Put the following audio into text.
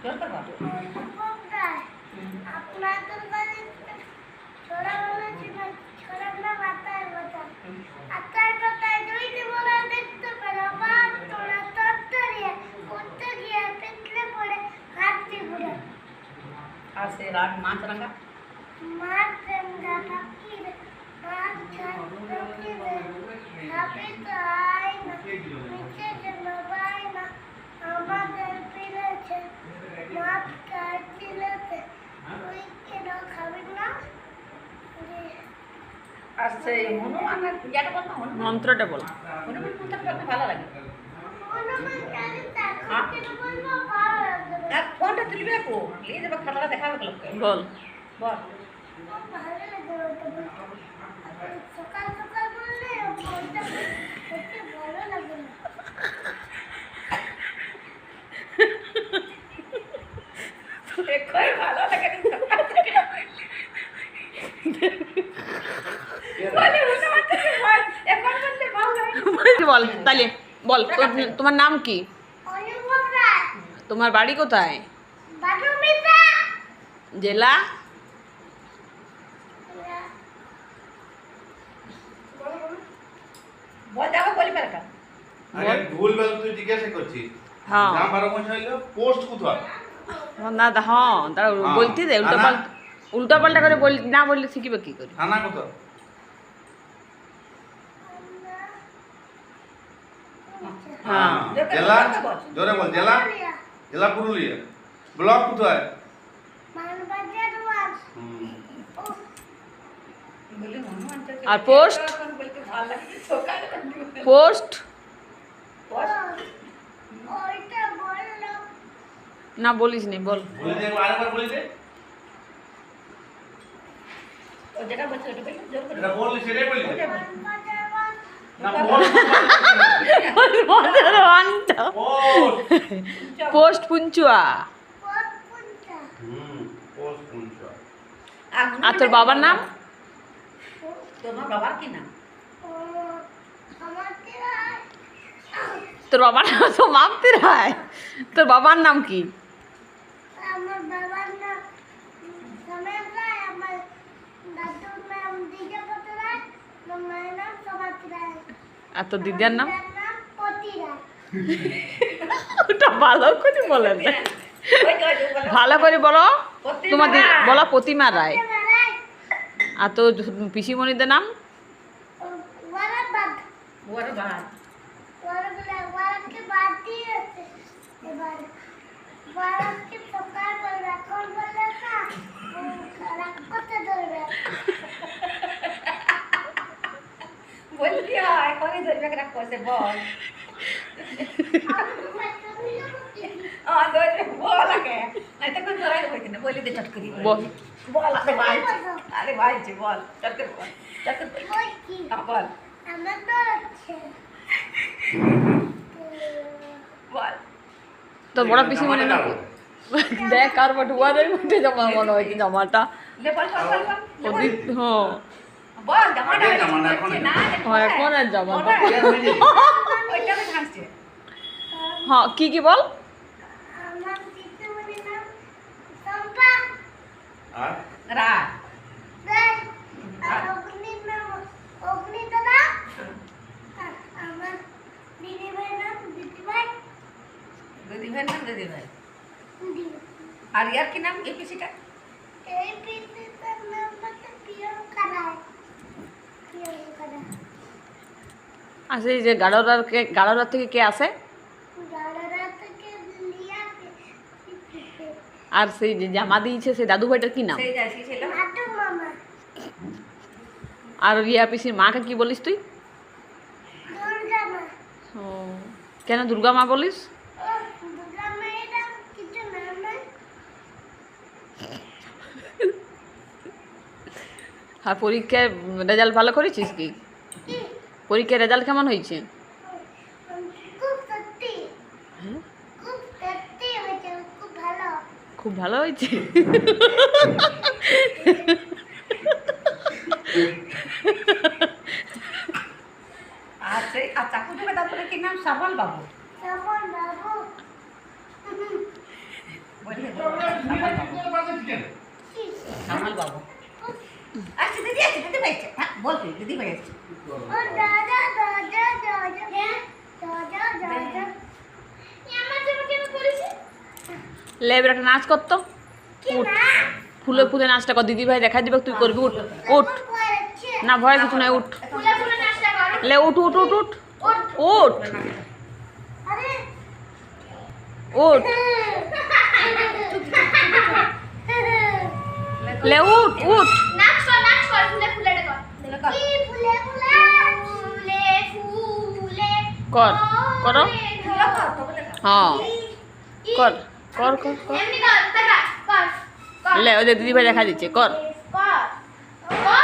জোর করবা আপনাদের বাড়ি ছোড়া বলেছিল ছোড়া না মাথায় কথা আতার পাতায় দুই দিবলা দেখতে পারে আবার তোরা তত্তরিয়া করতে গিয়ে পিছলে পড়ে হাত দিয়ে আর সে রাত মাছ রাখা মাছ গঙ্গা পাখির মাছ ঝাঁকিরে হাবিত আয় না নিচে যেন পায় না আমাদের পিলেছে মাছ কাটিলেছে তুই কেন খাবি না আর সেই হনুমানের ইয়াটা বল না মন্ত্রটা বল। হনুমান মন্ত্রটা বলতে ভালো লাগে হনুমান চালিসা কেন বলবো ভালো লাগবে আর ফোনটা তুলবে কো নিয়ে যাবে খাতাটা দেখাবে লোককে বল। বল খুব ভালো লাগে ওটা বলতে সকাল সকাল বললে ওটা দেখতে ভালো লাগে না দেখোই ভালো লাগে না বলে হনুমান থেকে বল এখন বলতে ভালো লাগে বল তাহলে বল তোমার নাম কি? অনুভব রায় তোমার বাড়ি কোথায়? বাথরুমিতা জেলা? বল যাবো বলি পারকা আরে ভুল ভাল তুই জিজ্ঞাসা করছিস। হ্যাঁ। গ্রাম 12 মাস হইলো পোস্ট কোথায়? না হ্যাঁ তারা হ্যাঁ। বলতে দে উল্টা পাল্টা করে বল না বললে শিখিবে কি করে? থানা কোথায়? হ্যাঁ। জেলা জোরে বল জেলা জেলা পুরুলিয়া। ব্লক কোথায়? মানবাজার ওয়ান বলি হনুমান থেকে আর পোস্ট? এখন বলতে ভালো লাগে সকালে পোস্ট? ওইটা বললো না বলিস নি বল। বলে দে আরেকবার বলে দে। ও যেটা বলছে ওটা বলি জোর করে এটা বললি সেটাই বলি। ওটা বল। মানবাজার ওয়ান না পোস্ট। পোস্ট পুঞ্চুয়া। পথপুঞ্চা পোস্ট কোনটা? আর তোর বাবার নাম? তোমার বাবার কি নাম আমাকে রায় তোর বাবার নাম তো মাপতে রায়। তোর বাবার নাম কি? আমার বাবার নাম সমেত রায় আমার দাদুর নাম দ্বিজপতি রায় আমার মায়ের নাম সমাত রায় আর তোর দিদির নাম? আমার নাম পতি রায় ওটা ভালো করে বলেন না। ওই যে বলো ভালো করে বলো। প্রতিমা তোমার রায়। বলো প্রতিমা রায়। প্রতিমা রায় আর তোর পিসিমণিদের নাম? ওয়ারাবাদ বড় ভাত ওয়ারাকে বাদ দিয়েছে এবার ওয়ারাকে সকাল বলে রাখল বলে না রাখ করতে ধরবে বলতি হয় কোনি ধরবে রাখ কইছে বল ধরবে বল আগে নাই তো কোন ধরাই হই না বলি দে চট করি বল। বল আরে ভাই জি বল চট করে বল চট করে বল। ওই কি বল আমার তো আছে বল তোর বড় পিসিমণির নাম কি? দেখ কার বটুয়াদের মধ্যে জমা মনে হয়েছে জামাটা। লে বল বল বল বল ওদিক হ্যাঁ বল জামাটা আগে জামা না, এখন না এখন আর জামাটা। ওইটা আমি হাসছি হ্যাঁ কি বল? আমার পিসিমণির নাম চম্পা আর রা রায় আর অগ্নির নাম অগ্নিদাদা আর আমার দিদি ভাইয়ের নাম দিদি ভাই দিদি ভাই নাম দিদি ভাই দিদি আর ইয়ার কি নাম এই পিসিটা এই পিসিটার নাম হচ্ছে প্রিয়ঙ্কা রায় প্রিয়ঙ্কা রায় আচ্ছা এই যে গাড়োদার থেকে কে আসে? গাড়ারা থেকে লিয়াকে পিসিতে আর সেই যে জামা দিয়েছে সেই দাদু ভাইটার কি নাম? সেই যাইছি ছিল নাটু মামা আর রিয়া পিসির মাকে কি বলিস তুই? দুর্গা মা ও কেন দুর্গা মা বলিস? ও দুর্গা মায়ের নাম কিছু নাম নাই আর পরীক্ষায় রেজাল্ট ভালো করেছিস কি? কি পরীক্ষার রেজাল্ট কেমন হয়েছে? খুব সত্যি হ্যাঁ? খুব সত্যি হয়েছে খুব ভালো খুব ভালো হয়েছে। আর সেই আর চাকু দেবে তারপরে কি নাম শ্যামল বাবু শ্যামল বাবু কামাল বাবু আচ্ছা দিদি ভাই আসছে হ্যাঁ বল তুই দিদি ভাই আসছে ও দাদা দাদা দাদা হ্যাঁ দাদা দাদা আমার জন্য কেন করেছিস লে এবার একটা নাচ করতো কি উঠ না ফুলে ফুলে নাচটা কর দিদি ভাই দেখা দিবে তুই করবি উঠ উঠ করেছে না ভয় কিছু নাই উঠ ফুলে ফুলে নাচটা করো লে উঠ উঠ উঠ উঠ উঠ আরে উঠ লে উঠ উঠ নাচ কর ফুলে ফুলে কর কি ফুলে ফুলে ফুলে ফুলে কর করো হ্যাঁ কর কর কর কর এমনি কর দেখা কর লে ওই যে দিদি ভাই দেখা দিচ্ছে কর কর কর